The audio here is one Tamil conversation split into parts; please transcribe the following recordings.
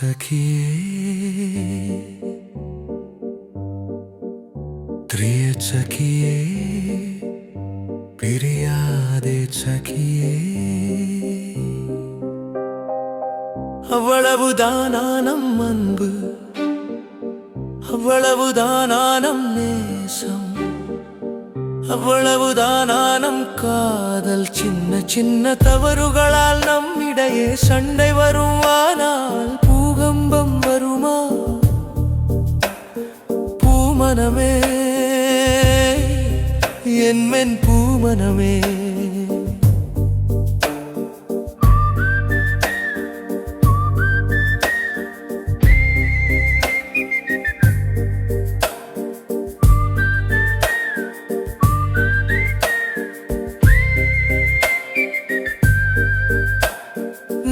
सखिए प्रिय सखिए பிரியாதே சகியே அவ்வளவுதானானம் அன்பு அவ்வளவுதானானம் நேசம் அவ்வளவுதானானம் காதல் சின்ன சின்ன தவறுகளால் நம்மிடையே சண்டை வருமானால் பூகம்பம் வருமா பூமனமே என் மென் பூமனமே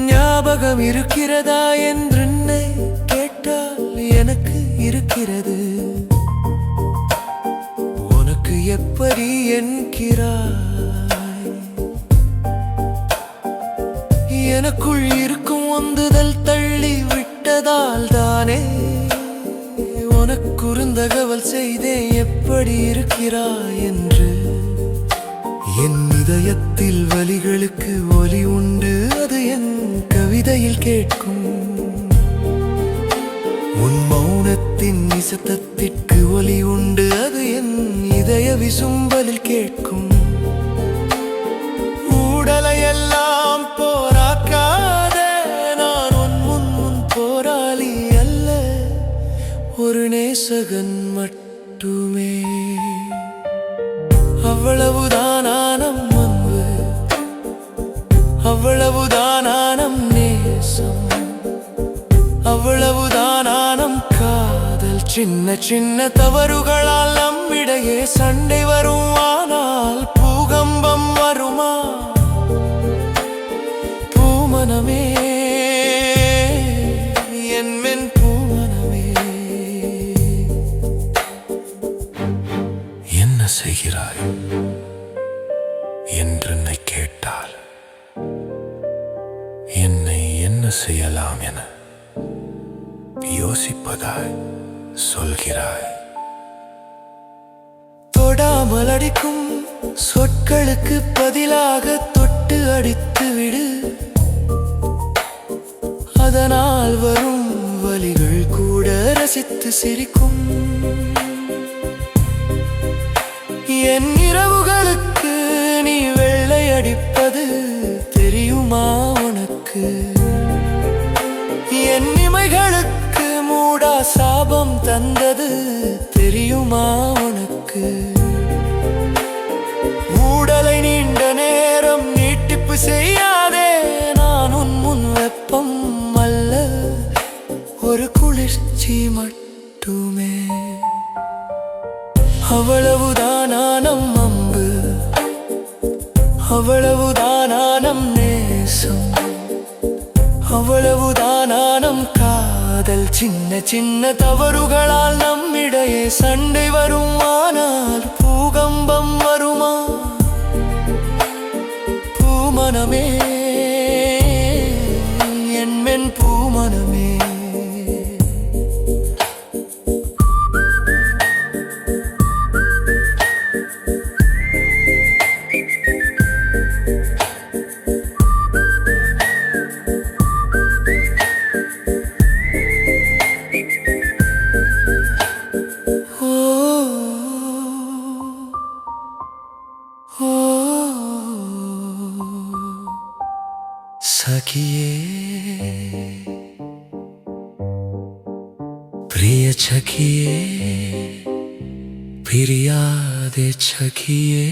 ஞாபகம் இருக்கிறதா என்று கேட்டால் எனக்கு இருக்கிறது உனக்கு எப்படி என்கிறாய் எனக்குள் இருக்கும் உந்துதல் தள்ளி விட்டதால் தானே உனக்கு குறுந்தகவல் செய்தேன் எப்படி இருக்கிறாய் என்று என் இதயத்தில் வலிகளுக்கு ஒலி உண்டு அது என் கவிதையில் கேட்கும் உன் மௌனத்தின் நிசத்தத்திற்கு ஒலி உண்டு அது என் இதய விசும்பலில் கேட்கும் ஊடலையெல்லாம் போராக்காத நான் உன் முன் போராளி அல்ல ஒரு நேசகன் மட்டுமே அவ்வளவுதானானம் அன்பு அவ்வளவுதானானம் நேசம் அவ்வளவுதானானம் காதல் சின்ன சின்ன தவறுகளால் நம்மிடையே சண்டை வருமானால் பூகம்பம் வருமா பூமனமே என் மென் பூமனமே என்ன செய்கிறாய் என்று என்னை கேட்டால் என்னை என்ன செய்யலாம் என யோசிப்பதாய் சொல்கிறாய் தொடாமல் அடிக்கும் சொற்களுக்கு பதிலாக தொட்டு அடித்து விடு அதனால் வரும் வலிகள் கூட ரசித்து சிரிக்கும் என் இரவுகளுக்கு நீ வெள்ளை அடிப்பது தெரியுமா உனக்கு என் இமைகளுக்கு மூடா சாபம் தந்தது தெரியுமா உனக்கு ஊடலை நீண்ட நேரம் நீட்டிப்பு செய்யாதே நான் உன் முன் வெப்பம் அல்ல ஒரு குளிர்ச்சி மட்டுமே அவ்வளவுதானானம் அம்பு அவ்வளவுதானானம் நேசம் அவ்வளவுதானானம் காதல் சின்ன சின்ன தவறுகளால் நம்மிடையே சண்டை வருமானால் பூகம்பம் வருமா பூமனமே என் மென் பூமனமே सखिए प्रिय सखिए फिर याद सखिए।